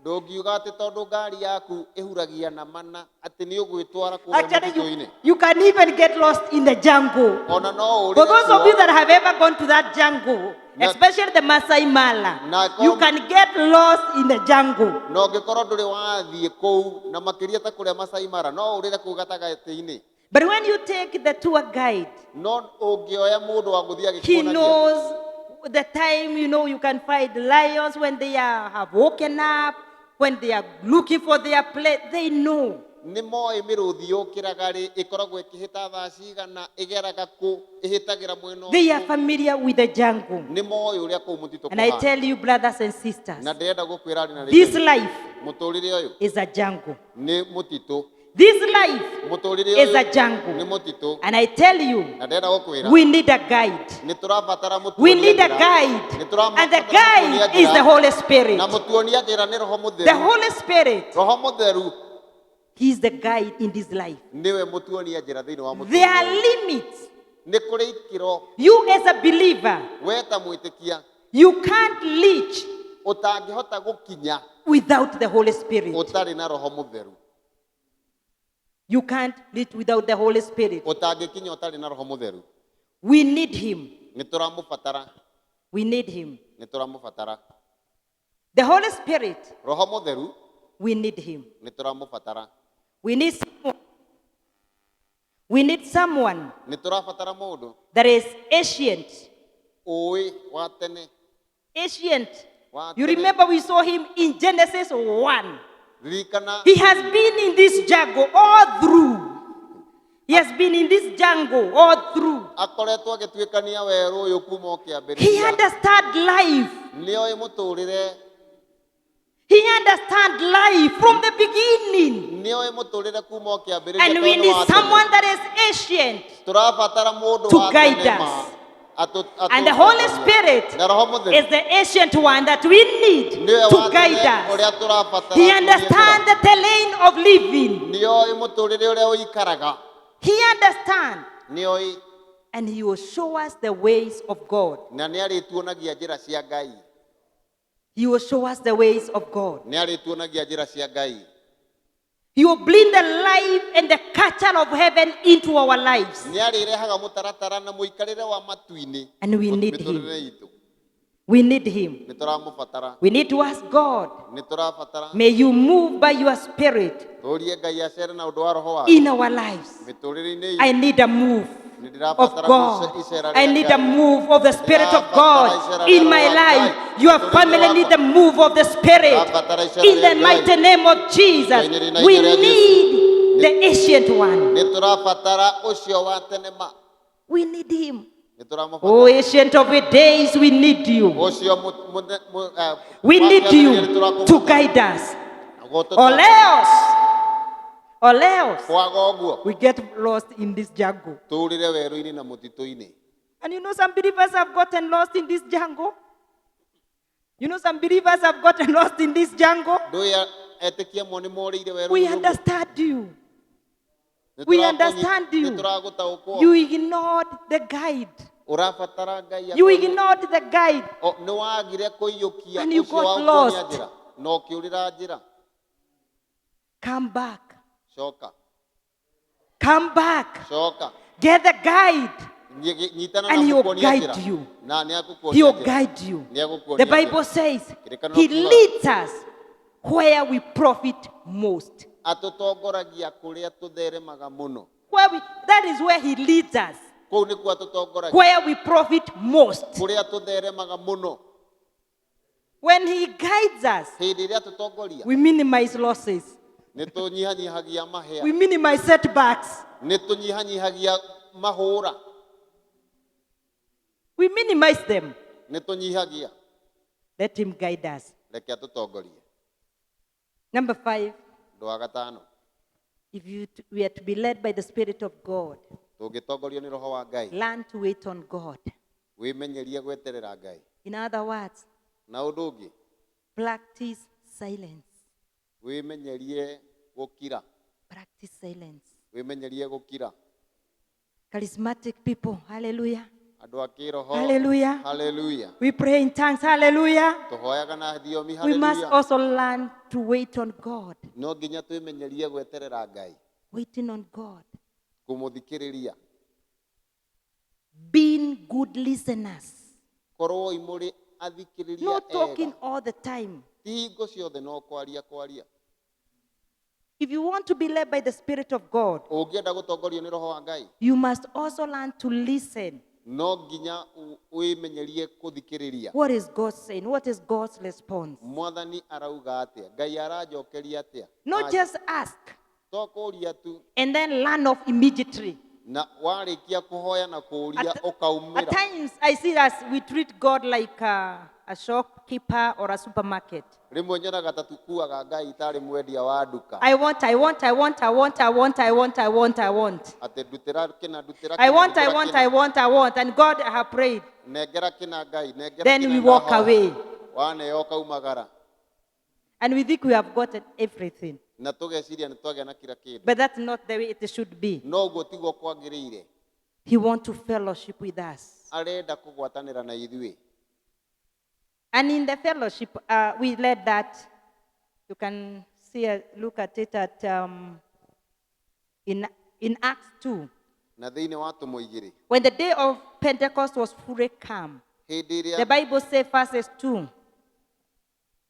Ndungiuga ati tondu ngari yaku ihuragia na mana ati ni ugwitwara kuria Actually, mutito-ini. you can even get lost in the jungle. Ona no For urire those of you kuo, that have ever gone to that jungle, Na- especially the Masai Mara, Na you kom- can get lost in the jungle. no ngikorwo nduri wathie kuu na makiria ta kuria Masai Mara no urire kuu gatagati-ini, But when you take the tour guide, no ungioya mundu wa guthia he gikuonagia, knows the time, you can find lions when they have woken up, when they are looking for their place, they know. ni moi miruthi yukiraga ri ikoragwo ikihita thaa cigana igeraga ku ihitagira mwena They are ucio, familiar with the jungle. ni moi uria kuu mutito And I kuhana. tell you, brothers and sisters, Na ndirenda gukwira ari na this ri life muturire uyu is a jungle. ni mutito, This life muturire is a uyu jungle. ni mutito, And I tell you, na ndirenda gukwira we need a guide. ni turabatara mutuonia We need a njira. guide. Ni turabatara And the mutuonia guide njira. is the Holy Spirit. Na mutuonia njira ni roho The mutheru, Holy Spirit, roho mutheru He is the guide in this life. niwe mutuonia njira thiini wa There are mutuonia. limits. Ni kuri ikiro You as a believer, we ta mwitikia you can't reach utangihota gukinya without the Holy Spirit. utari na roho mutheru, You can't reach without the Holy Spirit. utangikinya utari na roho mutheru. We need Him. Ni turamubatara, We need Him. ni turamubatara The Holy Spirit, roho mutheru, we need Him. ni turamubatara, We need someone. We need someone ni turabatara mundu that is ancient. uwi wa tene. Ancient. Wa You tene. remember we saw him in Genesis 1. Ririkana He has been in this jungle all through. He has been in this jungle all through. akoretwo agituikania weru uyu kuma He ukiambiriria, understands life. nioi muturire, He understands life from the beginning. nioi muturire kuma ukiambiriria. And we need someone that is ancient. turabatara mundu to wa guide tene us. ma. And the Holy Spirit na roho mutheru is the ancient one that we need niwe to wa guide tene uria us. turabatara. He understands the terrain of living. nioi muturire uria uikaraga, He understands. nioi And He will show us the ways of God. na niarituonagia njira cia Ngai, He will show us the ways of God. niarituonagia njira cia Ngai. He will bring the life and the culture of heaven into our lives. Niarirehaga mutaratara na muikarire wa matu-ini And we need miturire Him. itu. We need Him. Ni turamubatara, We need to ask God, ni turabatara may you move by your Spirit turie Ngai acere na undu wa roho wake in our lives. miturire-ini I itu. need a move Ni of ndirabatara God. icera I ria need a Ngai. move of the Spirit of God in my life. Your family need the move of the Spirit in the mighty name of Jesus. We need the ancient one. Ni turabatara ucio wa tene ma. We need Him. Ni turamubatara Oh, ancient of the days, we need you. ucio We need you to guide us. Or else kwaga uguo we get lost in this jungle. turire weru-ini na mutito-ini. And some believers have gotten lost in this jungle. Some believers have gotten lost in this jungle. Nduya etikia mo ni morire weru-ini We uguo. understand you. Ni We turakunyi- understand you. ni turagutaukwo. You ignored the guide. Urabatara Ngai You akonye. ignored the guide. Ni wagire kuiyukia And you ucio got wa kuonia lost. njira na ukiurira njira. Come back. Coka, Come back. coka. Get the guide. Nyitana And na he will mukuonia guide njira. you. Na He niagukuonia will njira. guide you. Niagukuonia The njira. Bible says Kĩrĩkanĩro He kiugaga, leads us where we profit most. atutongoragia kuria tutheremaga muno. That is where he leads us. Kuu nikuo atutongoragia Where we profit most. kuria tutheremaga muno. When he guides us, Hindi iria atutongoria we minimize losses. nitunyihanyihagia We mahea, minimize setbacks. nitunyihanyihagia mahura, We minimize them. nitunyihagia. Let him guide us. Reke atutongorie. Number 5, Ũndũ wa gatano, if we are to be led by the Spirit of God, tũngĩtongorio nĩ roho wa Ngai, learn to wait on God. wĩmenyerie gweterera Ngai. In other words, Na ũndũ ũngĩ, practice silence. wĩmenyerie gũkira, Practice silence. wĩmenyerie gũkira. Charismatic people, hallelujah. Andũ a kĩroho, Hallelujah. hallelujah. We pray in tongues, hallelujah. Tũhoyaga na thiomi, We must hallelujah. also learn to wait on God. No nginya twĩmenyerie gweterera Ngai, Waiting on God. kũmũthikĩrĩria. Being good listeners. Korwo imũrĩ athikĩrĩria Not talking ega. all the time. Ti hingo ciothe no kwaria. If you want to be led by the Spirit of God, Ũngĩenda gũtongorio nĩ roho wa Ngai, you must also learn to listen. no nginya wĩmenyerie kũthikĩrĩria. What is God saying? What is God's response? Mwathani arauga atĩa? Ngai aranjokeria atĩa? Not just ask To kũũria tu, and then learn off immediately. na warĩkia kũhoya na kũũria At ũkaumĩra. times, I see us, we treat God like a shopkeeper or a supermarket. Rĩmwe nyonaga ta tukuaga Ngai itarĩ mwendia wa nduka. I want. Atĩ ndutĩra kĩna, ndutĩra I kĩna, want. ndutĩra kĩna. And God, I have prayed. Nengera kĩna Ngai, nengera Then kĩna we walk ndahoya. away. Waneo ũkaumagara. And we think we have gotten everything. Na tũgeciria nĩ twagĩa na kila kĩndũ. But that's not the way it should be. No ũguo tiguo kwagĩrĩire. He wants to fellowship with us. Arenda kũgwatanĩra na ithuĩ. And in the fellowship, we led that. You can look at it at in Acts 2. Na thĩinĩ wa tũmũigĩrĩ. When the day of Pentecost was fully come, Hĩndĩ ĩrĩa the Bible says, verses 2,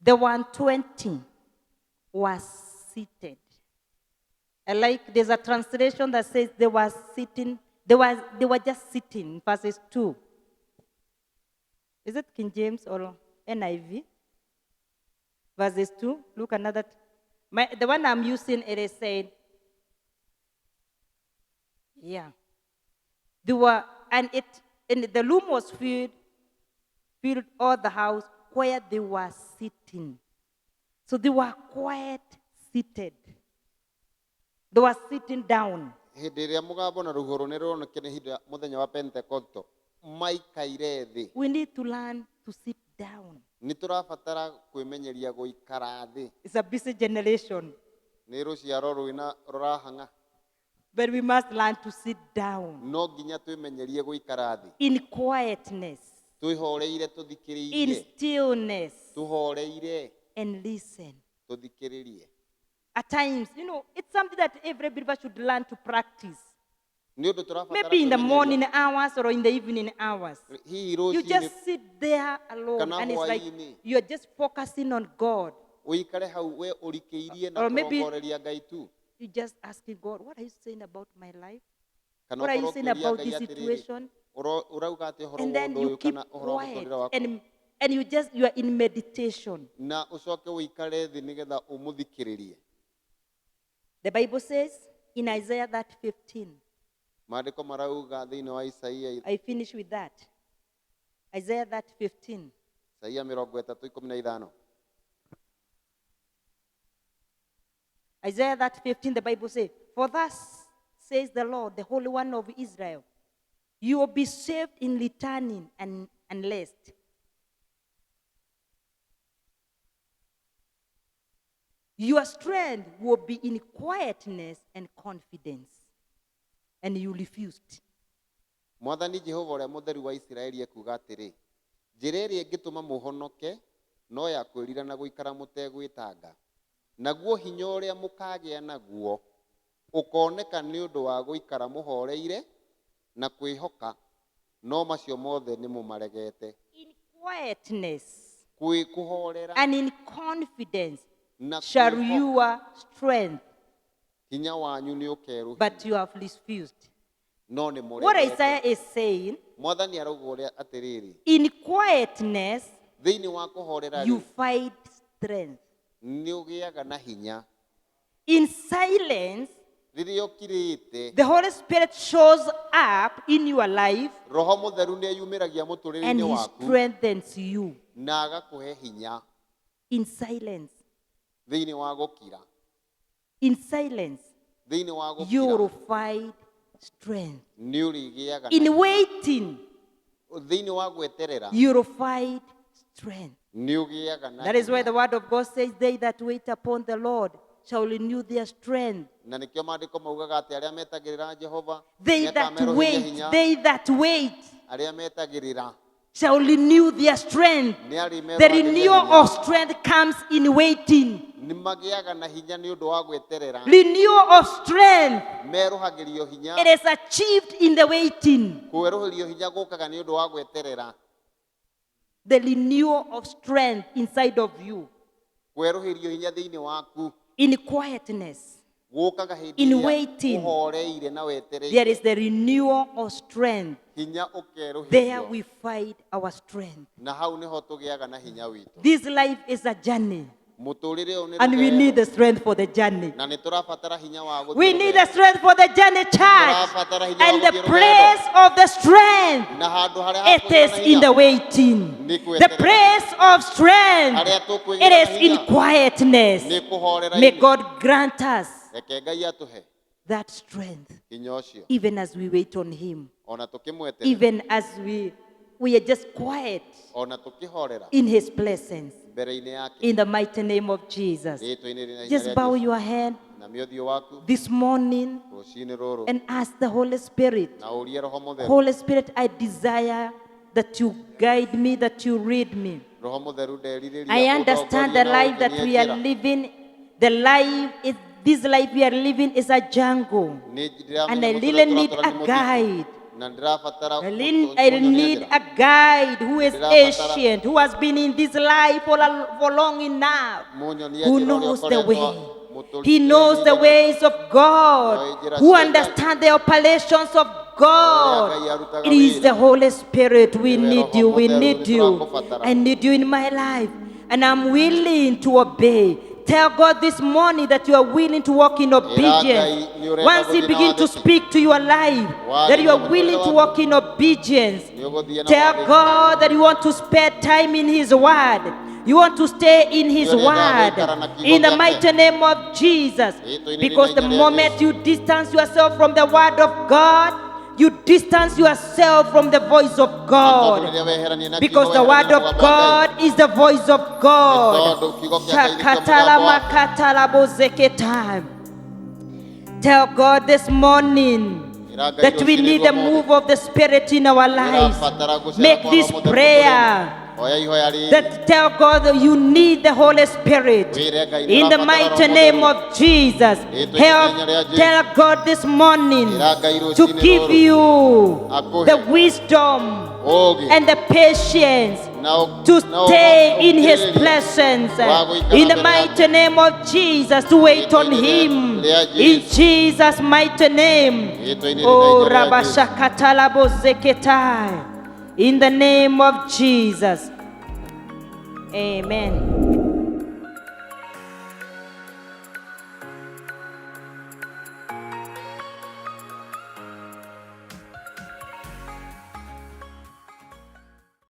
the 120 was seated. There's a translation that says they were sitting, they were just sitting, verses 2. Is it King James or NIV? Verses 2, look another. The one I'm using, it is saying, yeah. They were, and the room was filled all the house where they were sitting. So they were quiet, seated. They were sitting down. hĩndĩ ĩrĩa mũgambo na rũhuho rũnene rũronekire hĩndĩ ya mũthenya wa Pentekosto, maikaire thĩ. We need to learn to sit down. Nĩ tũrabatara kwĩmenyeria gũikara thĩ. It's a busy generation, Nĩ rũciaro rũrahang'a. but we must learn to sit down No nginya twĩmenyerie gũikara thĩ. in quietness, Twĩhoreire in tũthikĩrĩrie. stillness, Tũhoreire and listen. tũthikĩrĩrie. At times, it's something that every believer should learn to practice. Nĩ ũndũ tũrabatara Maybe in the kwĩmenyeria. morning hours or in the evening hours. Hihi You rũcinĩ just sit there alone, Kana and it's like hwaĩ-inĩ. you're just focusing on God. ũikare hau we ũrikĩirie na Or maybe- kũrongoreria Ngai tu. You just asking God, what are you saying about my life? Kana What are you ũkorwo saying ũkĩũria about Ngai this atĩrĩrĩ, situation? ũrauga atĩ ũhoro And wa then ũndũ you ũyũ keep kana ũhoro wa quiet, mũtũrĩre waku. and you are in meditation. Na ũcoke ũikare thĩ nĩgetha ũmũthikĩrĩrie. The Bible says in Isaiah that 15, Maandĩko marauga thĩinĩ wa Isaia, I finish with that. Isaiah that 15. Isaia 30:15. Isaiah that 15, the Bible says, for thus says the Lord, the Holy One of Israel, you will be saved in returning and rest. Your strength will be in quietness and confidence. And you refused. Mwathani Jehova ũrĩa mũtheru wa Isiraeli ekuuga atĩrĩ, njĩra ĩrĩa ĩngĩtũma mũhonoke no ya kwĩrira na gũikara mũtegwĩtanga. Naguo hinya ũrĩa mũkagĩa naguo ũkoneka nĩ ũndũ wa gũikara mũhoreire na kwĩhoka, no macio mothe nĩ mũmaregete. In quietness Kũhorera and in confidence, na shall kwĩhoka. your strength, Hinya wanyu nĩ ũkeeruhia, but you have refused. no nĩ What mũregete. Isaiah is saying, Mwathani arauga ũrĩa atĩrĩrĩ, in quietness, thĩinĩ wa kũhorera you find strength. nĩ ũgĩaga na hinya. In silence, Rĩrĩa ũkirĩte, the Holy Spirit shows up in your life Roho Mũtheru nĩ eyumĩragia and mũtũrĩre-inĩ He waku strengthens you. na agakũhe hinya. In silence, Thĩinĩ wa gũkira, in silence, thĩinĩ wa you will gũkira find strength. nĩ ũrĩgĩaga na In hinya. waiting, Thĩinĩ wa gweterera you will find strength. nĩ ũgĩaga na That is why hinya. the word of God says, they that wait upon the Lord shall renew their strength. Na nĩkĩo maandĩko maugaga atĩ arĩa metagĩrĩra Jehova They that nĩakamerũhĩria wait, hinya. they that wait Arĩa metagĩrĩra shall renew their strength. nĩ arĩmerũhagĩria The renewal hinya. of strength comes in waiting. Nĩ magĩaga na hinya nĩ ũndũ wa gweterera. Renewal of strength, Merũhagĩrio hinya. it is achieved in the waiting. Kwerũhĩrio hinya gũkaga nĩ ũndũ wa gweterera. The renewal of strength inside of you. Kwerũhĩrio hinya thĩinĩ waku In quietness, gũkaga hĩndĩ In ĩrĩa waiting, ũhoreire na there wetereire. is the renewal of strength. Hinya There ũkerũhĩrio. we find our strength. Na hau nĩho tũgĩaga na hinya witũ. This life is a journey, Mũtũrĩre ũyũ nĩ and we rũgendo. need the strength for the journey. Na nĩ tũrabatara hinya wa gũthiĩ We need rũgendo. the strength for the journey, church. Tũrabatara hinya wa And the gũthiĩ rũgendo. place of the strength, Na handũ harĩa it is hakũgĩa na in the hinya, waiting. nĩ The kweterera. place of strength, Harĩa tũkwĩgĩra it is na in hinya, quietness. nĩ kũhorera-inĩ. May God grant us Reke Ngai atũhe that strength, hinya ũcio. even as we wait on Him, Ona tũkĩmweterera, even as we are just quiet ona tũkĩhorera in His presence. mbere-inĩ yake. In the mighty name of Jesus. Rĩĩtwa-inĩ rĩna hinya Just rĩa bow Jesũ. your head Na mĩũthiũ waku this morning rũciinĩ rũrũ and ask the Holy Spirit, na ũrie Roho Mũtheru. Holy Spirit, I desire that you guide me, that you lead me. Roho Mũtheru nderirĩria I understand the ũtongoria na life that we are ũnyenyekera. living, this life we are living is a jungle. Nĩ ndĩramenya And I mũtũrĩre really need tũratũra nĩ a mũtitũ. guide. Na ndĩrabatara I kũnyonia need njĩra. a guide who is Ndĩrabatara- ancient, who has been in this life for long enough, Mũnyonie who njĩra ũrĩa knows the ũkoretwo way. mũtũrĩre-inĩ. He knows the ways of God, who understands the operations of God. It is the Holy Spirit. We need you. We need you. I need you in my life. And I'm willing to obey. Tell God this morning that you are willing to walk in obedience. Once He begins to speak to your life, that you are willing to walk in obedience. Tell God that you want to spend time in His Word. You want to stay in His Word. In the mighty name of Jesus. Because the moment you distance yourself from the Word of God, you distance yourself from the voice of God. Because the Word of God is the voice of God. Shakatala makatala bozeketa. Tell God this morning that we need the move of the Spirit in our lives. Make this prayer. That tell God that you need the Holy Spirit. In the mighty name of Jesus. Tell God this morning to give you the wisdom and the patience to stay in His presence. In the mighty name of Jesus, to wait on Him. In Jesus' mighty name. Oh, Rabashakatalabo Zeketai. In the name of Jesus. Amen.